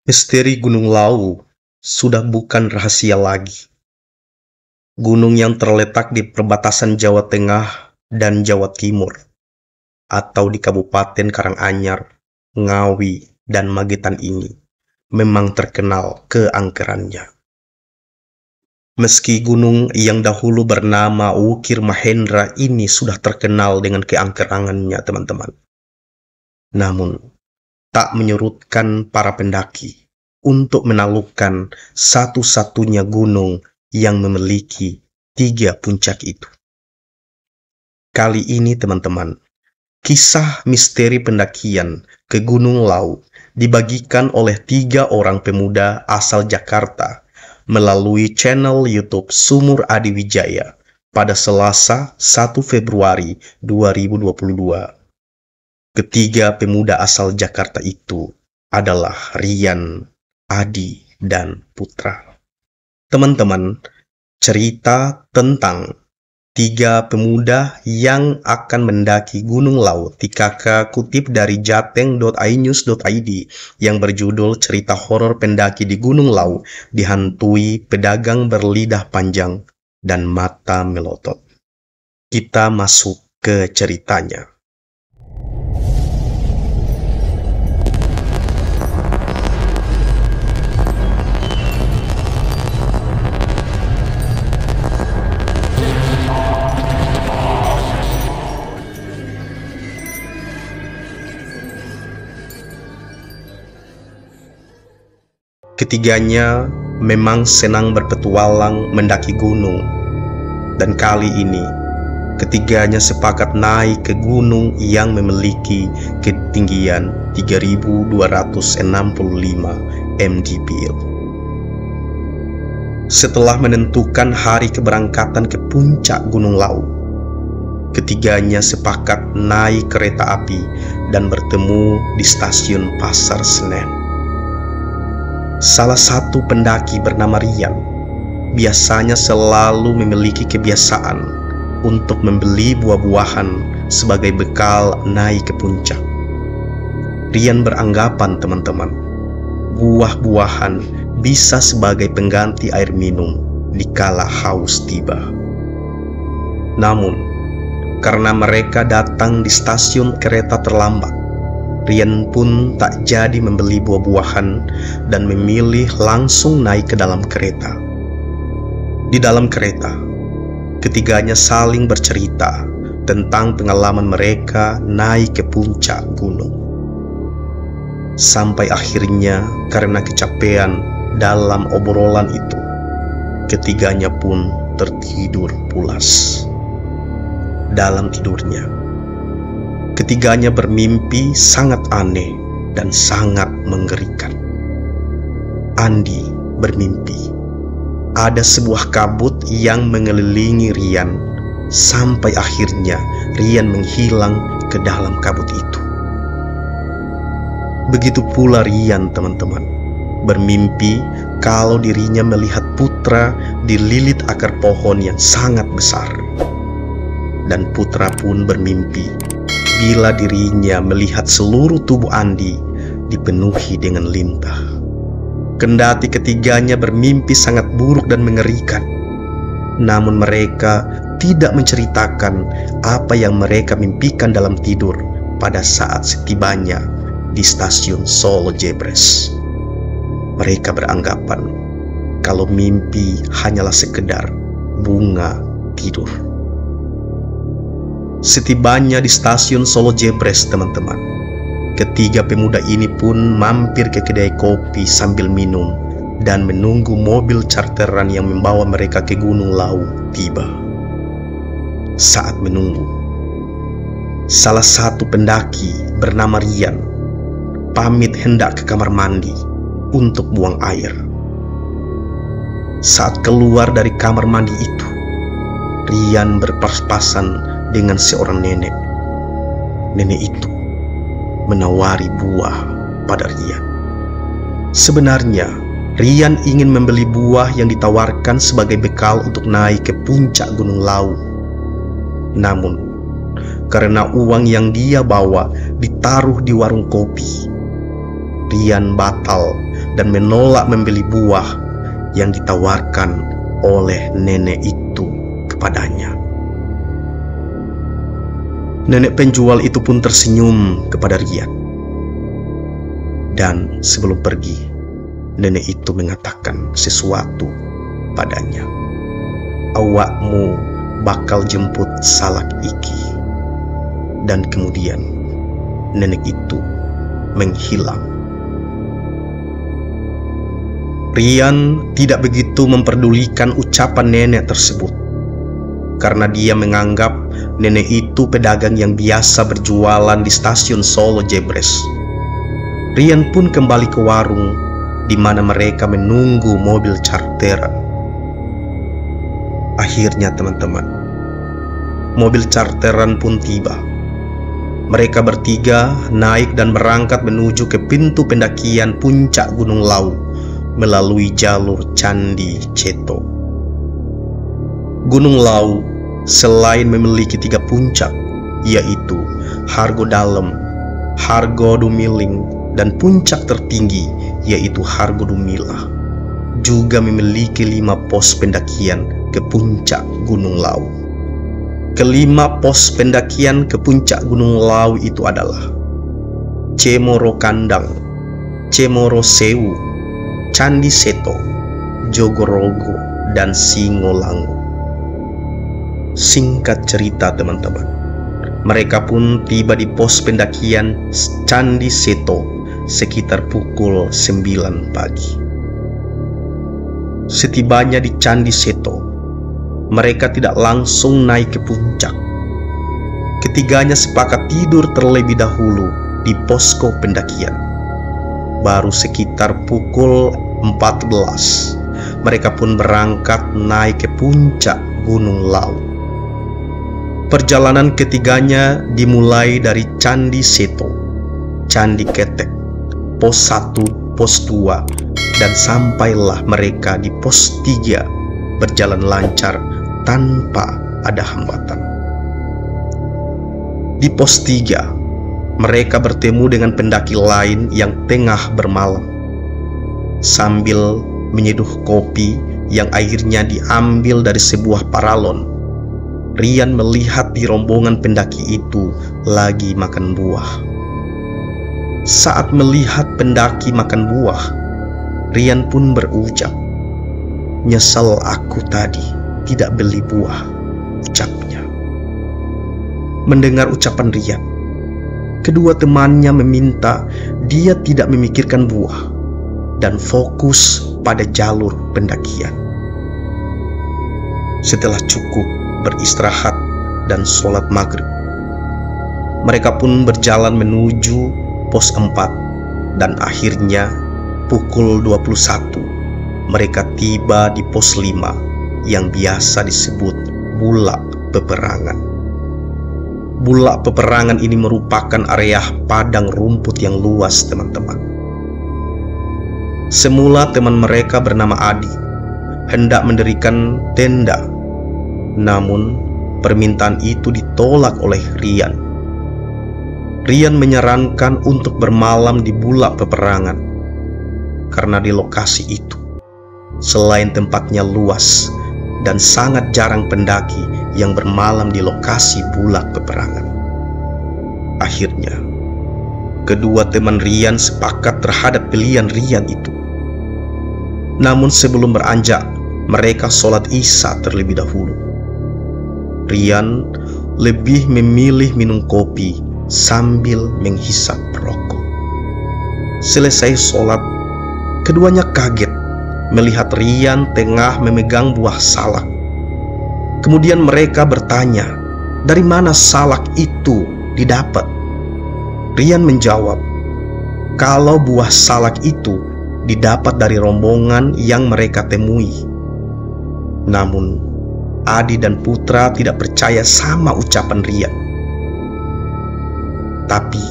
Misteri Gunung Lawu sudah bukan rahasia lagi. Gunung yang terletak di perbatasan Jawa Tengah dan Jawa Timur, atau di Kabupaten Karanganyar, Ngawi, dan Magetan ini, memang terkenal keangkerannya. Meski gunung yang dahulu bernama Wukir Mahendra ini sudah terkenal dengan keangkerangannya, teman-teman. Namun, tak menyurutkan para pendaki untuk menaklukkan satu-satunya gunung yang memiliki 3 puncak itu. Kali ini, teman-teman, kisah misteri pendakian ke Gunung Lawu dibagikan oleh 3 orang pemuda asal Jakarta melalui channel YouTube Sumur Adi Wijaya pada Selasa 1 Februari 2022. Ketiga pemuda asal Jakarta itu adalah Rian, Adi, dan Putra. Teman-teman, cerita tentang 3 pemuda yang akan mendaki Gunung Lawu kakak kutip dari jateng.inews.id yang berjudul Cerita Horor Pendaki di Gunung Lawu Dihantui Pedagang Berlidah Panjang dan Mata Melotot. Kita masuk ke ceritanya. Ketiganya memang senang berpetualang mendaki gunung, dan kali ini ketiganya sepakat naik ke gunung yang memiliki ketinggian 3.265 mdpl. Setelah menentukan hari keberangkatan ke puncak Gunung Lawu, ketiganya sepakat naik kereta api dan bertemu di stasiun Pasar Senen. Salah satu pendaki bernama Rian biasanya selalu memiliki kebiasaan untuk membeli buah-buahan sebagai bekal naik ke puncak. Rian beranggapan, teman-teman, buah-buahan bisa sebagai pengganti air minum dikala haus tiba. Namun, karena mereka datang di stasiun kereta terlambat, Rian pun tak jadi membeli buah-buahan dan memilih langsung naik ke dalam kereta. Di dalam kereta, ketiganya saling bercerita tentang pengalaman mereka naik ke puncak gunung. Sampai akhirnya karena kecapean dalam obrolan itu, ketiganya pun tertidur pulas. Dalam tidurnya, ketiganya bermimpi sangat aneh dan sangat mengerikan. Andi bermimpi ada sebuah kabut yang mengelilingi Rian, sampai akhirnya Rian menghilang ke dalam kabut itu. Begitu pula Rian, teman-teman, bermimpi kalau dirinya melihat Putra dililit akar pohon yang sangat besar. Dan Putra pun bermimpi bila dirinya melihat seluruh tubuh Andi dipenuhi dengan lintah. Kendati ketiganya bermimpi sangat buruk dan mengerikan, namun mereka tidak menceritakan apa yang mereka mimpikan dalam tidur pada saat setibanya di stasiun Solo Jebres. Mereka beranggapan kalau mimpi hanyalah sekedar bunga tidur. Setibanya di stasiun Solo Jebres, teman-teman, ketiga pemuda ini pun mampir ke kedai kopi sambil minum dan menunggu mobil charteran yang membawa mereka ke Gunung Lawu tiba. Saat menunggu, salah satu pendaki bernama Rian pamit hendak ke kamar mandi untuk buang air. Saat keluar dari kamar mandi itu, Rian berpas-pasan dengan seorang nenek. Nenek itu menawari buah pada Rian. Sebenarnya, Rian ingin membeli buah yang ditawarkan sebagai bekal untuk naik ke puncak Gunung Lawu. Namun, karena uang yang dia bawa ditaruh di warung kopi, Rian batal dan menolak membeli buah yang ditawarkan oleh nenek itu kepadanya. Nenek penjual itu pun tersenyum kepada Rian. Dan sebelum pergi, nenek itu mengatakan sesuatu padanya. Awakmu bakal jemput Salak iki. Dan kemudian nenek itu menghilang. Rian tidak begitu memperdulikan ucapan nenek tersebut, karena dia menganggap nenek itu pedagang yang biasa berjualan di stasiun Solo Jebres. Rian pun kembali ke warung di mana mereka menunggu mobil charteran. Akhirnya teman-teman, mobil charteran pun tiba. Mereka bertiga naik dan berangkat menuju ke pintu pendakian puncak Gunung Lau melalui jalur Candi Ceto. Gunung Lau selain memiliki 3 puncak, yaitu Hargo Dalem, Hargo Dumiling, dan puncak tertinggi yaitu Hargo Dumila, juga memiliki 5 pos pendakian ke puncak Gunung Lau. Kelima pos pendakian ke puncak Gunung Lau itu adalah Cemoro Kandang, Cemoro Sewu, Candi Seto, Jogorogo, dan Singolango. Singkat cerita teman-teman, mereka pun tiba di pos pendakian Candi Seto sekitar pukul 9 pagi. Setibanya di Candi Seto, mereka tidak langsung naik ke puncak. Ketiganya sepakat tidur terlebih dahulu di posko pendakian. Baru sekitar pukul 14, mereka pun berangkat naik ke puncak Gunung Lau. Perjalanan ketiganya dimulai dari Candi Seto, Candi Ketek, pos 1, pos 2, dan sampailah mereka di pos 3 berjalan lancar tanpa ada hambatan. Di pos 3, mereka bertemu dengan pendaki lain yang tengah bermalam. Sambil menyeduh kopi yang akhirnya diambil dari sebuah paralon, Rian melihat di rombongan pendaki itu lagi makan buah. Saat melihat pendaki makan buah, Rian pun berucap, "Nyesel aku tadi tidak beli buah," ucapnya. Mendengar ucapan Rian, kedua temannya meminta dia tidak memikirkan buah dan fokus pada jalur pendakian. Setelah cukup beristirahat dan sholat maghrib, mereka pun berjalan menuju pos 4, dan akhirnya pukul 21 mereka tiba di pos 5 yang biasa disebut Bulak Peperangan. Bulak Peperangan ini merupakan area padang rumput yang luas teman-teman. Semula teman mereka bernama Adi hendak mendirikan tenda, namun permintaan itu ditolak oleh Rian. Rian menyarankan untuk bermalam di Bulak Peperangan karena di lokasi itu, selain tempatnya luas dan sangat jarang pendaki yang bermalam di lokasi Bulak Peperangan. Akhirnya, kedua teman Rian sepakat terhadap pilihan Rian itu. Namun sebelum beranjak, mereka sholat Isya terlebih dahulu. Rian lebih memilih minum kopi sambil menghisap rokok. Selesai sholat, keduanya kaget melihat Rian tengah memegang buah salak. Kemudian mereka bertanya, dari mana salak itu didapat? Rian menjawab, kalau buah salak itu didapat dari rombongan yang mereka temui. Namun, Adi dan Putra tidak percaya sama ucapan Rian. Tapi,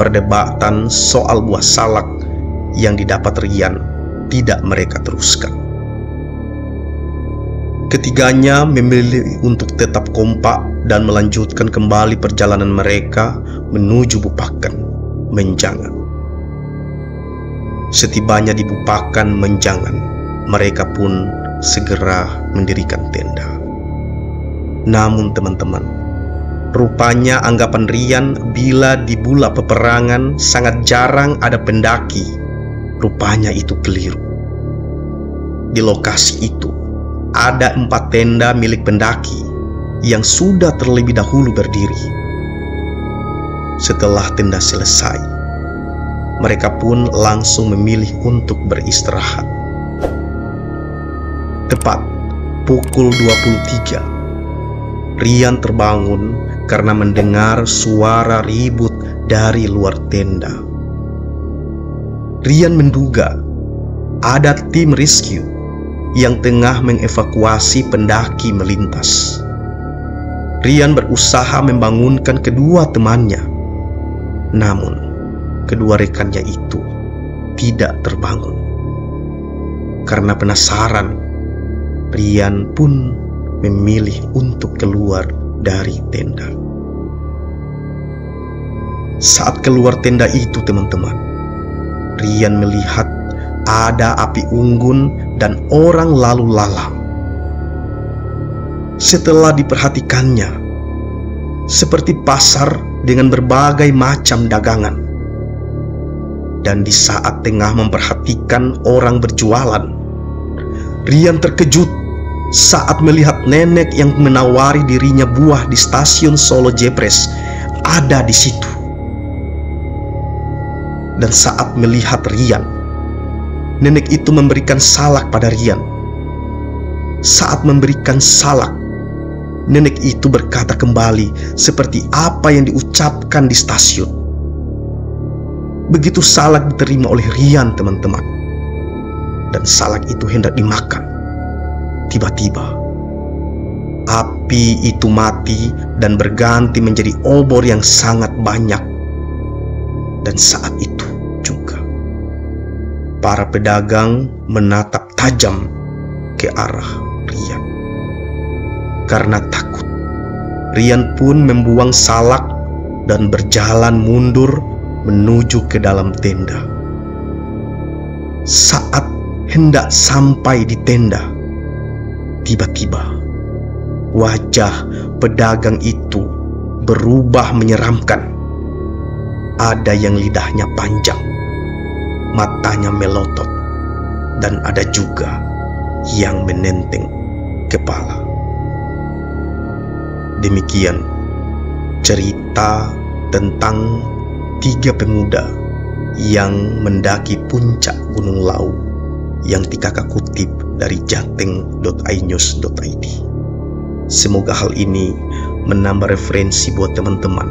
perdebatan soal buah salak yang didapat Rian tidak mereka teruskan. Ketiganya memilih untuk tetap kompak dan melanjutkan kembali perjalanan mereka menuju Bupaken, Menjangan. Setibanya di Bupakan Menjangan, mereka pun segera mendirikan tenda. Namun teman-teman, rupanya anggapan Rian bila di bula peperangan sangat jarang ada pendaki, rupanya itu keliru. Di lokasi itu ada 4 tenda milik pendaki yang sudah terlebih dahulu berdiri. Setelah tenda selesai, mereka pun langsung memilih untuk beristirahat. Tepat pukul 23, Rian terbangun karena mendengar suara ribut dari luar tenda. Rian menduga ada tim rescue yang tengah mengevakuasi pendaki melintas. Rian berusaha membangunkan kedua temannya, namun kedua rekannya itu tidak terbangun. Karena penasaran, Rian pun memilih untuk keluar dari tenda. Saat keluar tenda itu teman-teman, Rian melihat ada api unggun dan orang lalu lalang. Setelah diperhatikannya, seperti pasar dengan berbagai macam dagangan. Dan di saat tengah memperhatikan orang berjualan, Rian terkejut saat melihat nenek yang menawari dirinya buah di stasiun Solo Jepres ada di situ. Dan saat melihat Rian, nenek itu memberikan salak pada Rian. Saat memberikan salak, nenek itu berkata kembali seperti apa yang diucapkan di stasiun. Begitu salak diterima oleh Rian teman-teman, dan salak itu hendak dimakan, tiba-tiba api itu mati dan berganti menjadi obor yang sangat banyak. Dan saat itu juga para pedagang menatap tajam ke arah Rian. Karena takut, Rian pun membuang salak dan berjalan mundur menuju ke dalam tenda. Saat hendak sampai di tenda, tiba-tiba wajah pedagang itu berubah menyeramkan. Ada yang lidahnya panjang, matanya melotot, dan ada juga yang menenteng kepala. Demikian cerita tentang 3 pemuda yang mendaki puncak Gunung Lawu yang Kakak kutip dari jateng.inews.id. Semoga hal ini menambah referensi buat teman-teman,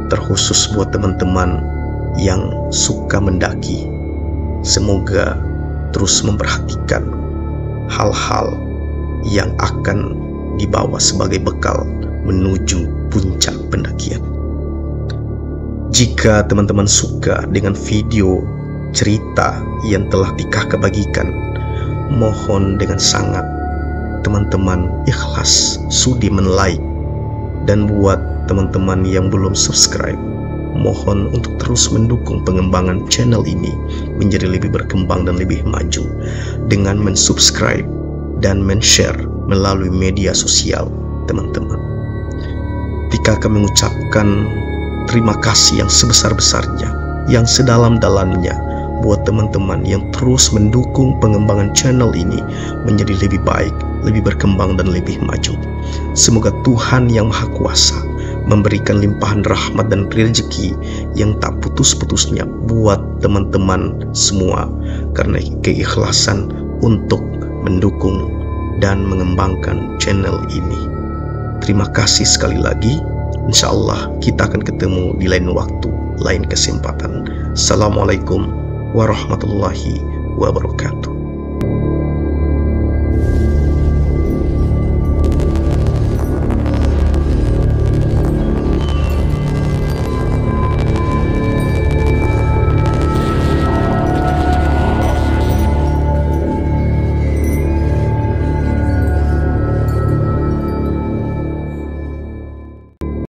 terkhusus buat teman-teman yang suka mendaki. Semoga terus memperhatikan hal-hal yang akan dibawa sebagai bekal menuju puncak pendakian. Jika teman-teman suka dengan video cerita yang telah Kakak bagikan, mohon dengan sangat teman-teman ikhlas sudi men-like. Dan buat teman-teman yang belum subscribe, mohon untuk terus mendukung pengembangan channel ini menjadi lebih berkembang dan lebih maju dengan mensubscribe dan men-share melalui media sosial teman-teman. Kakak mengucapkan terima kasih yang sebesar-besarnya, yang sedalam-dalamnya buat teman-teman yang terus mendukung pengembangan channel ini menjadi lebih baik, lebih berkembang dan lebih maju. Semoga Tuhan yang Maha Kuasa memberikan limpahan rahmat dan rezeki yang tak putus-putusnya buat teman-teman semua karena keikhlasan untuk mendukung dan mengembangkan channel ini. Terima kasih sekali lagi. Insya Allah kita akan ketemu di lain waktu, lain kesempatan. Assalamualaikum warahmatullahi wabarakatuh.